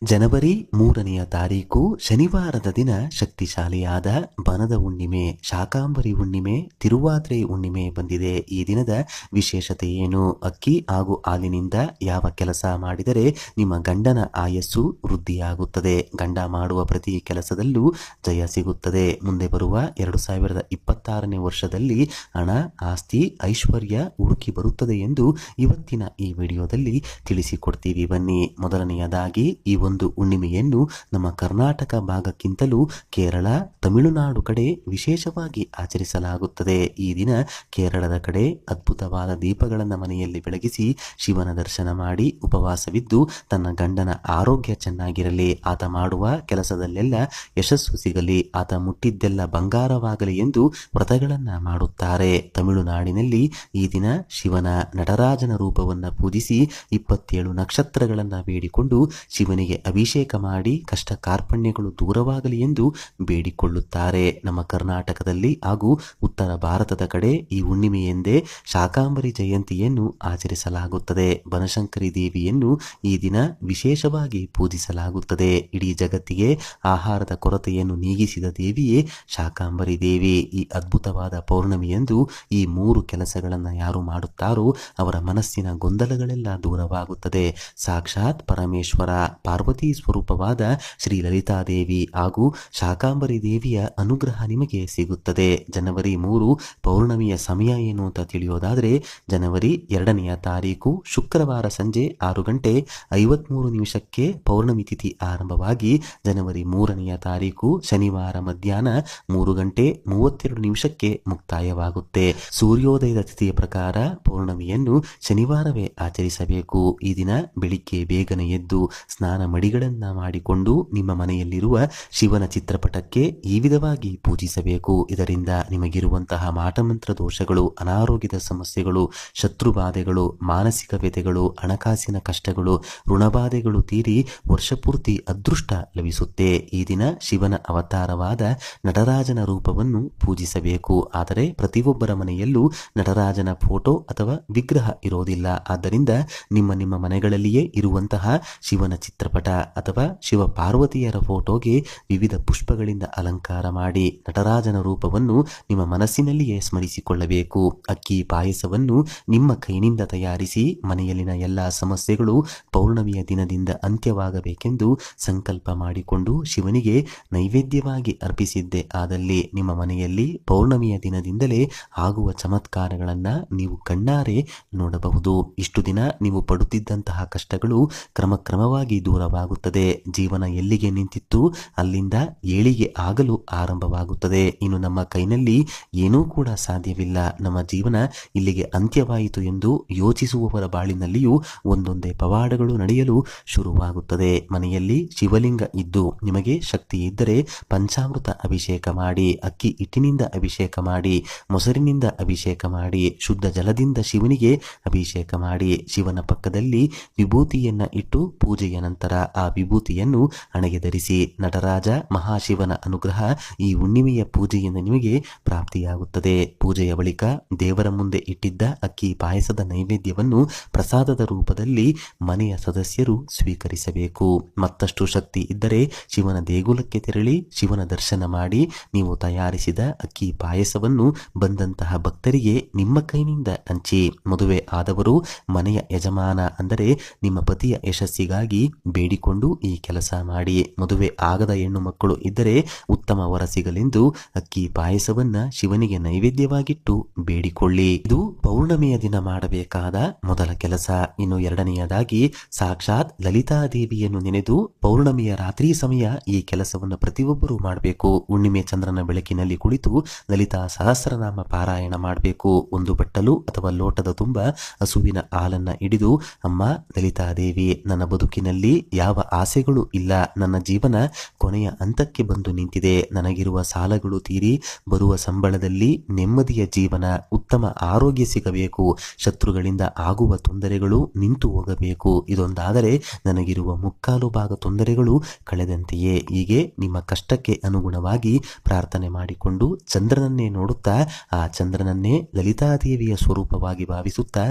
ಜನವರಿ 3ನೆಯ ತಾರೀಕು ಶನಿವಾರದ ದಿನ ಶಕ್ತಿಶಾಲಿಯಾದ ಬನದ ಹುಣ್ಣಿಮೆ, ಶಾಕಾಂಬರಿ ಹುಣ್ಣಿಮೆ, ತಿರುವಾತ್ರೆ ಹುಣ್ಣಿಮೆ ಬಂದಿದೆ. ಈ ದಿನದ ವಿಶೇಷತೆ ಏನು? ಅಕ್ಕಿ ಹಾಗೂ ಹಾಲಿನಿಂದ ಯಾವ ಕೆಲಸ ಮಾಡಿದರೆ ನಿಮ್ಮ ಗಂಡನ ಆಯಸ್ಸು ವೃದ್ಧಿಯಾಗುತ್ತದೆ? ಗಂಡ ಮಾಡುವ ಪ್ರತಿ ಕೆಲಸದಲ್ಲೂ ಜಯ ಸಿಗುತ್ತದೆ. ಮುಂದೆ ಬರುವ 2026ನೇ ವರ್ಷದಲ್ಲಿ ಹಣ, ಆಸ್ತಿ, ಐಶ್ವರ್ಯ ಹುಡುಕಿ ಬರುತ್ತದೆ ಎಂದು ಇವತ್ತಿನ ಈ ವಿಡಿಯೋದಲ್ಲಿ ತಿಳಿಸಿಕೊಡ್ತೀವಿ. ಬನ್ನಿ. ಮೊದಲನೆಯದಾಗಿ ಈ ಒಂದು ಹುಣ್ಣಿಮೆಯನ್ನು ನಮ್ಮ ಕರ್ನಾಟಕ ಭಾಗಕ್ಕಿಂತಲೂ ಕೇರಳ, ತಮಿಳುನಾಡು ಕಡೆ ವಿಶೇಷವಾಗಿ ಆಚರಿಸಲಾಗುತ್ತದೆ. ಈ ದಿನ ಕೇರಳದ ಕಡೆ ಅದ್ಭುತವಾದ ದೀಪಗಳನ್ನು ಮನೆಯಲ್ಲಿ ಬೆಳಗಿಸಿ ಶಿವನ ದರ್ಶನ ಮಾಡಿ ಉಪವಾಸವಿದ್ದು ತನ್ನ ಗಂಡನ ಆರೋಗ್ಯ ಚೆನ್ನಾಗಿರಲಿ, ಆತ ಮಾಡುವ ಕೆಲಸದಲ್ಲೆಲ್ಲ ಯಶಸ್ಸು ಸಿಗಲಿ, ಆತ ಮುಟ್ಟಿದ್ದೆಲ್ಲ ಬಂಗಾರವಾಗಲಿ ಎಂದು ವ್ರತಗಳನ್ನು ಮಾಡುತ್ತಾರೆ. ತಮಿಳುನಾಡಿನಲ್ಲಿ ಈ ದಿನ ಶಿವನ ನಟರಾಜನ ರೂಪವನ್ನು ಪೂಜಿಸಿ 27 ನಕ್ಷತ್ರಗಳನ್ನು ಬೇಡಿಕೊಂಡು ಶಿವನಿಗೆ ಅಭಿಷೇಕ ಮಾಡಿ ಕಷ್ಟ ಕಾರ್ಪಣ್ಯಗಳು ದೂರವಾಗಲಿ ಎಂದು ಬೇಡಿಕೊಳ್ಳುತ್ತಾರೆ. ನಮ್ಮ ಕರ್ನಾಟಕದಲ್ಲಿ ಹಾಗೂ ಉತ್ತರ ಭಾರತದ ಕಡೆ ಈ ಹುಣ್ಣಿಮೆಯೆಂದೇ ಶಾಕಾಂಬರಿ ಜಯಂತಿಯನ್ನು ಆಚರಿಸಲಾಗುತ್ತದೆ. ಬನಶಂಕರಿ ದೇವಿಯನ್ನು ಈ ದಿನ ವಿಶೇಷವಾಗಿ ಪೂಜಿಸಲಾಗುತ್ತದೆ. ಇಡೀ ಜಗತ್ತಿಗೆ ಆಹಾರದ ಕೊರತೆಯನ್ನು ನೀಗಿಸಿದ ದೇವಿಯೇ ಶಾಕಾಂಬರಿ ದೇವಿ. ಈ ಅದ್ಭುತವಾದ ಪೌರ್ಣಮಿಯಂದು ಈ 3 ಕೆಲಸಗಳನ್ನು ಯಾರು ಮಾಡುತ್ತಾರೋ ಅವರ ಮನಸ್ಸಿನ ಗೊಂದಲಗಳೆಲ್ಲ ದೂರವಾಗುತ್ತದೆ. ಸಾಕ್ಷಾತ್ ಪರಮೇಶ್ವರ ಪಾರ್ವತಿ ಸ್ವರೂಪವಾದ ಶ್ರೀ ಲಲಿತಾದೇವಿ ಹಾಗೂ ಶಾಕಾಂಬರಿ ದೇವಿಯ ಅನುಗ್ರಹ ನಿಮಗೆ ಸಿಗುತ್ತದೆ. ಜನವರಿ 3 ಪೌರ್ಣಮಿಯ ಸಮಯ ಏನು ಅಂತ ತಿಳಿಯೋದಾದರೆ, ಜನವರಿ 2ನೆಯ ತಾರೀಕು ಶುಕ್ರವಾರ ಸಂಜೆ 6:53 ಪೌರ್ಣಮಿ ತಿಥಿ ಆರಂಭವಾಗಿ ಜನವರಿ 3ನೆಯ ತಾರೀಕು ಶನಿವಾರ ಮಧ್ಯಾಹ್ನ 3:32 ಮುಕ್ತಾಯವಾಗುತ್ತೆ. ಸೂರ್ಯೋದಯದ ತಿಥಿಯ ಪ್ರಕಾರ ಪೌರ್ಣಮಿಯನ್ನು ಶನಿವಾರವೇ ಆಚರಿಸಬೇಕು. ಈ ದಿನ ಬೆಳಿಗ್ಗೆ ಬೇಗನೆ ಎದ್ದು ಸ್ನಾನ ಮಡಿಗಳನ್ನು ಮಾಡಿಕೊಂಡು ನಿಮ್ಮ ಮನೆಯಲ್ಲಿರುವ ಶಿವನ ಚಿತ್ರಪಟಕ್ಕೆ ಈ ವಿಧವಾಗಿ ಪೂಜಿಸಬೇಕು. ಇದರಿಂದ ನಿಮಗಿರುವಂತಹ ಮಾಟಮಂತ್ರ ದೋಷಗಳು, ಅನಾರೋಗ್ಯದ ಸಮಸ್ಯೆಗಳು, ಶತ್ರುಬಾಧೆಗಳು, ಮಾನಸಿಕ ವ್ಯಥೆಗಳು, ಹಣಕಾಸಿನ ಕಷ್ಟಗಳು, ಋಣಬಾಧೆಗಳು ತೀರಿ ವರ್ಷಪೂರ್ತಿ ಅದೃಷ್ಟ ಲಭಿಸುತ್ತೆ. ಈ ದಿನ ಶಿವನ ಅವತಾರವಾದ ನಟರಾಜನ ರೂಪವನ್ನು ಪೂಜಿಸಬೇಕು. ಆದರೆ ಪ್ರತಿಯೊಬ್ಬರ ಮನೆಯಲ್ಲೂ ನಟರಾಜನ ಫೋಟೋ ಅಥವಾ ವಿಗ್ರಹ ಇರೋದಿಲ್ಲ. ಆದ್ದರಿಂದ ನಿಮ್ಮ ಮನೆಗಳಲ್ಲಿಯೇ ಇರುವಂತಹ ಶಿವನ ಚಿತ್ರಪಟ ಅಥವಾ ಶಿವ ಪಾರ್ವತಿಯರ ಫೋಟೋಗೆ ವಿವಿಧ ಪುಷ್ಪಗಳಿಂದ ಅಲಂಕಾರ ಮಾಡಿ ನಟರಾಜನ ರೂಪವನ್ನು ನಿಮ್ಮ ಮನಸ್ಸಿನಲ್ಲಿಯೇ ಸ್ಮರಿಸಿಕೊಳ್ಳಬೇಕು. ಅಕ್ಕಿ ಪಾಯಸವನ್ನು ನಿಮ್ಮ ಕೈನಿಂದ ತಯಾರಿಸಿ ಮನೆಯಲ್ಲಿನ ಎಲ್ಲ ಸಮಸ್ಯೆಗಳು ಪೌರ್ಣಮಿಯ ದಿನದಿಂದ ಅಂತ್ಯವಾಗಬೇಕೆಂದು ಸಂಕಲ್ಪ ಮಾಡಿಕೊಂಡು ಶಿವನಿಗೆ ನೈವೇದ್ಯವಾಗಿ ಅರ್ಪಿಸಿದ್ದೆ ಆದಲ್ಲಿ ನಿಮ್ಮ ಮನೆಯಲ್ಲಿ ಪೌರ್ಣಮಿಯ ದಿನದಿಂದಲೇ ಆಗುವ ಚಮತ್ಕಾರಗಳನ್ನು ನೀವು ಕಣ್ಣಾರೆ ನೋಡಬಹುದು. ಇಷ್ಟು ದಿನ ನೀವು ಪಡುತ್ತಿದ್ದಂತಹ ಕಷ್ಟಗಳು ಕ್ರಮಕ್ರಮವಾಗಿ ದೂರವಾಗುತ್ತದೆ. ಜೀವನ ಎಲ್ಲಿಗೆ ನಿಂತಿತ್ತು ಅಲ್ಲಿಂದ ಏಳಿಗೆ ಆಗಲು ಆರಂಭವಾಗುತ್ತದೆ. ಇನ್ನು ನಮ್ಮ ಕೈನಲ್ಲಿ ಏನೂ ಕೂಡ ಸಾಧ್ಯವಿಲ್ಲ, ನಮ್ಮ ಜೀವನ ಇಲ್ಲಿಗೆ ಅಂತ್ಯವಾಯಿತು ಎಂದು ಯೋಚಿಸುವವರ ಬಾಳಿನಲ್ಲಿಯೂ ಒಂದೊಂದೇ ಪವಾಡಗಳು ನಡೆಯಲು ಶುರುವಾಗುತ್ತದೆ. ಮನೆಯಲ್ಲಿ ಶಿವಲಿಂಗ ಇದ್ದು ನಿಮಗೆ ಶಕ್ತಿ ಇದ್ದರೆ ಪಂಚಾಮೃತ ಅಭಿಷೇಕ ಮಾಡಿ, ಅಕ್ಕಿ ಹಿಟ್ಟಿನಿಂದ ಅಭಿಷೇಕ ಮಾಡಿ, ಮೊಸರಿನಿಂದ ಅಭಿಷೇಕ ಮಾಡಿ, ಶುದ್ಧ ಜಲದಿಂದ ಶಿವನಿಗೆ ಅಭಿಷೇಕ ಮಾಡಿ, ಶಿವನ ಪಕ್ಕದಲ್ಲಿ ವಿಭೂತಿಯನ್ನ ಇಟ್ಟು ಪೂಜೆಯ ನಂತರ ಆ ವಿಭೂತಿಯನ್ನು ಹಣೆಗೆ ಧರಿಸಿ. ನಟರಾಜ ಮಹಾಶಿವನ ಅನುಗ್ರಹ ಈ ಹುಣ್ಣಿಮೆಯ ಪೂಜೆಯಿಂದ ನಿಮಗೆ ಪ್ರಾಪ್ತಿಯಾಗುತ್ತದೆ. ಪೂಜೆಯ ಬಳಿಕ ದೇವರ ಮುಂದೆ ಇಟ್ಟಿದ್ದ ಅಕ್ಕಿ ಪಾಯಸದ ನೈವೇದ್ಯವನ್ನು ಪ್ರಸಾದದ ರೂಪದಲ್ಲಿ ಮನೆಯ ಸದಸ್ಯರು ಸ್ವೀಕರಿಸಬೇಕು. ಮತ್ತಷ್ಟು ಶಕ್ತಿ ಇದ್ದರೆ ಶಿವನ ದೇಗುಲಕ್ಕೆ ತೆರಳಿ ಶಿವನ ದರ್ಶನ ಮಾಡಿ ನೀವು ತಯಾರಿಸಿದ ಅಕ್ಕಿ ಪಾಯಸವನ್ನು ಬಂದಂತಹ ಭಕ್ತರಿಗೆ ನಿಮ್ಮ ಕೈನಿಂದ ಹಂಚಿ. ಮದುವೆ ಆದವರು ಮನೆಯ ಯಜಮಾನ ಅಂದರೆ ನಿಮ್ಮ ಪತಿಯ ಯಶಸ್ಸಿಗಾಗಿ ಬೇಡಿಕೊಂಡು ಈ ಕೆಲಸ ಮಾಡಿ. ಮದುವೆ ಆಗದ ಹೆಣ್ಣು ಮಕ್ಕಳು ಇದ್ದರೆ ಉತ್ತಮ ವರ ಸಿಗಲೆಂದು ಅಕ್ಕಿ ಪಾಯಸವನ್ನ ಶಿವನಿಗೆ ನೈವೇದ್ಯವಾಗಿಟ್ಟು ಬೇಡಿಕೊಳ್ಳಿ. ಇದು ಪೌರ್ಣಮಿಯ ದಿನ ಮಾಡಬೇಕಾದ ಮೊದಲ ಕೆಲಸ. ಇನ್ನು ಎರಡನೆಯದಾಗಿ ಸಾಕ್ಷಾತ್ ಲಲಿತಾದೇವಿಯನ್ನು ನೆನೆದು ಪೌರ್ಣಮಿಯ ರಾತ್ರಿ ಸಮಯ ಈ ಕೆಲಸವನ್ನು ಪ್ರತಿಯೊಬ್ಬರೂ ಮಾಡಬೇಕು. ಹುಣ್ಣಿಮೆ ಚಂದ್ರನ ಬೆಳಕಿನಲ್ಲಿ ಕುಳಿತು ಲಲಿತಾ ಸಹಸ್ರನಾಮ ಪಾರಾಯಣ ಮಾಡಬೇಕು. ಒಂದು ಬಟ್ಟಲು ಅಥವಾ ಲೋಟದ ತುಂಬ ಹಸುವಿನ ಹಾಲನ್ನ ಹಿಡಿದು, ಅಮ್ಮ ಲಲಿತಾದೇವಿ, ನನ್ನ ಬದುಕಿನಲ್ಲಿ ಯಾವ ಆಸೆಗಳು ಇಲ್ಲ, ನನ್ನ ಜೀವನ ಕೊನೆಯ ಹಂತಕ್ಕೆ ಬಂದು ನಿಂತಿದೆ, ನನಗಿರುವ ಸಾಲಗಳು ತೀರಿ ಬರುವ ಸಂಬಳದಲ್ಲಿ ನೆಮ್ಮದಿಯ ಜೀವನ, ಉತ್ತಮ ಆರೋಗ್ಯ ಸಿಗಬೇಕು, ಶತ್ರುಗಳಿಂದ ಆಗುವ ತೊಂದರೆಗಳು ನಿಂತು ಹೋಗಬೇಕು, ಇದೊಂದಾದರೆ ನನಗಿರುವ ಮುಕ್ಕಾಲು ಭಾಗ ತೊಂದರೆಗಳು ಕಳೆದಂತೆಯೇ. ಹೀಗೆ ನಿಮ್ಮ ಕಷ್ಟಕ್ಕೆ ಅನುಗುಣವಾಗಿ ಪ್ರಾರ್ಥನೆ ಮಾಡಿಕೊಂಡು ಚಂದ್ರನನ್ನೇ ನೋಡುತ್ತಾ ಆ ಚಂದ್ರನನ್ನೇ ಲಲಿತಾದೇವಿಯ ಸ್ವರೂಪವಾಗಿ ಭಾವಿಸುತ್ತಾ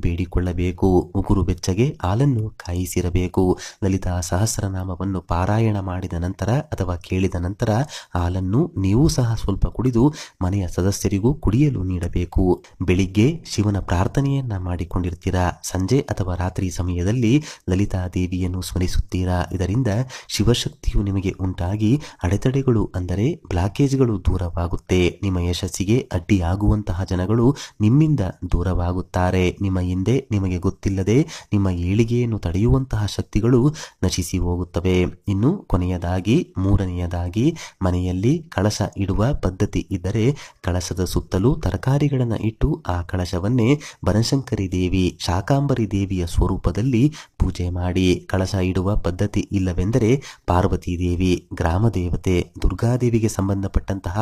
ಬೇಡಿಕೊಳ್ಳಬೇಕು. ಉಗುರು ಬೆಚ್ಚಗೆ ಹಾಲನ್ನು ಕಾಯಿಸಿರಬೇಕು. ಲಲಿತಾ ಸಹಸ್ರನಾಮವನ್ನು ಪಾರಾಯಣ ಮಾಡಿದ ನಂತರ ಅಥವಾ ಕೇಳಿದ ನಂತರ ಹಾಲನ್ನು ನೀವು ಸಹ ಸ್ವಲ್ಪ ಕುಡಿದು ಮನೆಯ ಸದಸ್ಯರಿಗೂ ಕುಡಿಯಲು ನೀಡಬೇಕು. ಬೆಳಿಗ್ಗೆ ಶಿವನ ಪ್ರಾರ್ಥನೆಯನ್ನ ಮಾಡಿಕೊಂಡಿರ್ತೀರಾ, ಸಂಜೆ ಅಥವಾ ರಾತ್ರಿ ಸಮಯದಲ್ಲಿ ಲಲಿತಾ ದೇವಿಯನ್ನು ಸ್ಮರಿಸುತ್ತೀರಾ. ಇದರಿಂದ ಶಿವಶಕ್ತಿಯು ನಿಮಗೆ ಉಂಟಾಗಿ ಅಡೆತಡೆಗಳು ಅಂದರೆ ಬ್ಲಾಕೇಜ್ಗಳು ದೂರವಾಗುತ್ತೆ. ನಿಮ್ಮ ಯಶಸ್ಸಿಗೆ ಅಡ್ಡಿಯಾಗುವಂತಹ ಜನಗಳು ನಿಮ್ಮಿಂದ ದೂರವಾಗುತ್ತಾರೆ. ನಿಮ್ಮ ಹಿಂದೆ ನಿಮಗೆ ಗೊತ್ತಿಲ್ಲದೆ ನಿಮ್ಮ ಏಳಿಗೆಯನ್ನು ತಡೆಯುವಂತಹ ಶಕ್ತಿಗಳು ನಶಿಸಿ ಹೋಗುತ್ತವೆ. ಇನ್ನು ಕೊನೆಯದಾಗಿ ಮೂರನೆಯದಾಗಿ ಮನೆಯಲ್ಲಿ ಕಳಶ ಇಡುವ ಪದ್ಧತಿ ಇದ್ದರೆ ಕಳಶದ ಸುತ್ತಲೂ ತರಕಾರಿಗಳನ್ನು ಇಟ್ಟು ಆ ಕಳಶವನ್ನೇ ಬನಶಂಕರಿ ದೇವಿ, ಶಾಕಾಂಬರಿ ದೇವಿಯ ಸ್ವರೂಪದಲ್ಲಿ ಪೂಜೆ ಮಾಡಿ. ಕಳಶ ಇಡುವ ಪದ್ಧತಿ ಇಲ್ಲವೆಂದರೆ ಪಾರ್ವತಿ ದೇವಿ, ಗ್ರಾಮ ದೇವತೆ, ದುರ್ಗಾದೇವಿಗೆ ಸಂಬಂಧಪಟ್ಟಂತಹ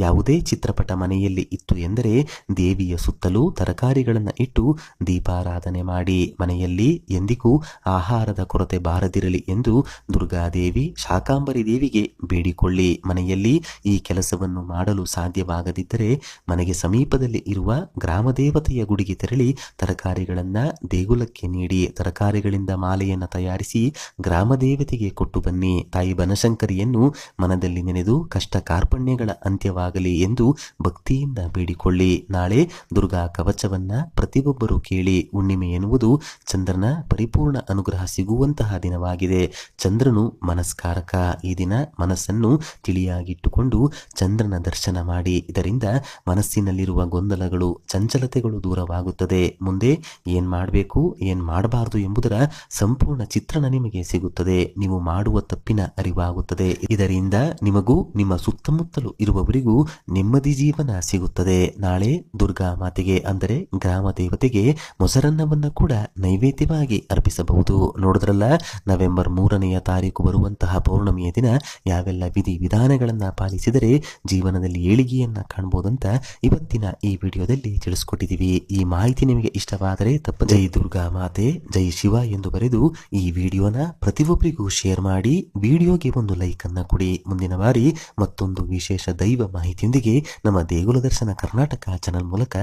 ಯಾವುದೇ ಚಿತ್ರಪಟ ಮನೆಯಲ್ಲಿ ಇತ್ತು ಎಂದರೆ ದೇವಿಯ ಸುತ್ತಲೂ ತರಕಾರಿಗಳನ್ನು ಇಟ್ಟು ದೀಪಾರಾಧನೆ ಮಾಡಿ. ಮನೆಯಲ್ಲಿ ಎಂದಿಗೂ ಆಹಾರದ ಕೊರತೆ ಬಾರದಿರಲಿ ಎಂದು ದುರ್ಗಾದೇವಿ, ಶಾಕಾಂಬರಿ ದೇವಿಗೆ ಬೇಡಿಕೊಳ್ಳಿ. ಮನೆಯಲ್ಲಿ ಈ ಕೆಲಸವನ್ನು ಮಾಡಲು ಸಾಧ್ಯವಾಗದಿದ್ದರೆ ಮನೆಗೆ ಸಮೀಪದಲ್ಲಿ ಇರುವ ಗ್ರಾಮ ದೇವತೆಯ ಗುಡಿಗೆ ತೆರಳಿ ತರಕಾರಿಗಳನ್ನು ದೇಗುಲಕ್ಕೆ ನೀಡಿ ತರಕಾರಿಗಳಿಂದ ಮಾಲೆಯನ್ನು ತಯಾರಿಸಿ ಗ್ರಾಮ ದೇವತೆಗೆ ಕೊಟ್ಟು ಬನ್ನಿ. ತಾಯಿ ಬನಶಂಕರಿಯನ್ನು ಮನದಲ್ಲಿ ನೆನೆದು ಕಷ್ಟ ಕಾರ್ಪಣ್ಯಗಳ ಅಂತ್ಯವಾಗಲಿ ಎಂದು ಭಕ್ತಿಯಿಂದ ಬೇಡಿಕೊಳ್ಳಿ. ನಾಳೆ ದುರ್ಗಾ ಕವಚವನ್ನ ಪ್ರತಿಯೊಬ್ಬರು ಕೇಳಿ. ಹುಣ್ಣಿಮೆ ಎನ್ನುವುದು ಚಂದ್ರನ ಪರಿಪೂರ್ಣ ಅನುಗ್ರಹ ಸಿಗುವಂತಹ ದಿನವಾಗಿದೆ. ಚಂದ್ರನು ಮನಸ್ಕಾರಕ. ಈ ದಿನ ಮನಸ್ಸನ್ನು ತಿಳಿಯಾಗಿಟ್ಟುಕೊಂಡು ಚಂದ್ರನ ದರ್ಶನ ಮಾಡಿ. ಇದರಿಂದ ಮನಸ್ಸಿನಲ್ಲಿರುವ ಗೊಂದಲಗಳು, ಚಂಚಲತೆಗಳು ದೂರವಾಗುತ್ತದೆ. ಮುಂದೆ ಏನ್ ಮಾಡಬೇಕು, ಏನ್ ಮಾಡಬಾರದು ಎಂಬುದರ ಸಂಪೂರ್ಣ ಚಿತ್ರಣ ನಿಮಗೆ ಸಿಗುತ್ತದೆ. ನೀವು ಮಾಡುವ ತಪ್ಪಿನ ಅರಿವಾಗುತ್ತದೆ. ಇದರಿಂದ ನಿಮಗೂ ನಿಮ್ಮ ಸುತ್ತಮುತ್ತಲು ಇರುವವರಿಗೂ ನೆಮ್ಮದಿ ಜೀವನ ಸಿಗುತ್ತದೆ. ನಾಳೆ ದುರ್ಗಾ ಮಾತೆಗೆ ಅಂದರೆ ಗ್ರಾಮ ದೇವತೆಗೆ ಮೊಸರನ್ನವನ್ನು ಕೂಡ ನೈವೇದ್ಯವಾಗಿ ಅರ್ಪಿಸಬಹುದು. ನೋಡಿದ್ರಲ್ಲ, ನವೆಂಬರ್ 3ನೇ ತಾರೀಕು ಬರುವಂತಹ ಪೌರ್ಣಮಿಯ ದಿನ ಯಾವೆಲ್ಲ ವಿಧಿ ವಿಧಾನಗಳನ್ನ ಪಾಲಿಸಿದರೆ ಜೀವನದಲ್ಲಿ ಏಳಿಗೆಯನ್ನ ಕಾಣಬಹುದಂತ ಇವತ್ತಿನ ಈ ವಿಡಿಯೋದಲ್ಲಿ ತಿಳಿಸ್ಕೊಟ್ಟಿದ್ದೀವಿ. ಈ ಮಾಹಿತಿ ನಿಮಗೆ ಇಷ್ಟವಾದರೆ ತಪ್ಪದೆ ಜೈ ದುರ್ಗಾ ಮಾತೆ, ಜೈ ಶಿವ ಎಂದು ಬರೆದು ಈ ವಿಡಿಯೋನ ಪ್ರತಿಯೊಬ್ಬರಿಗೂ ಶೇರ್ ಮಾಡಿ. ವಿಡಿಯೋಗೆ ಒಂದು ಲೈಕ್ ಅನ್ನ ಕೊಡಿ. ಮುಂದಿನ ಬಾರಿ ಮತ್ತೊಂದು ವಿಶೇಷ ದೈವ ಮಾಹಿತಿಯೊಂದಿಗೆ ನಮ್ಮ ದೇಗುಲ ದರ್ಶನ ಕರ್ನಾಟಕ ಚಾನೆಲ್ ಮೂಲಕ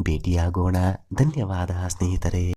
ಭೇಟಿಯಾಗೋಣ. ಧನ್ಯವಾದ ಸ್ನೇಹಿತರೆ.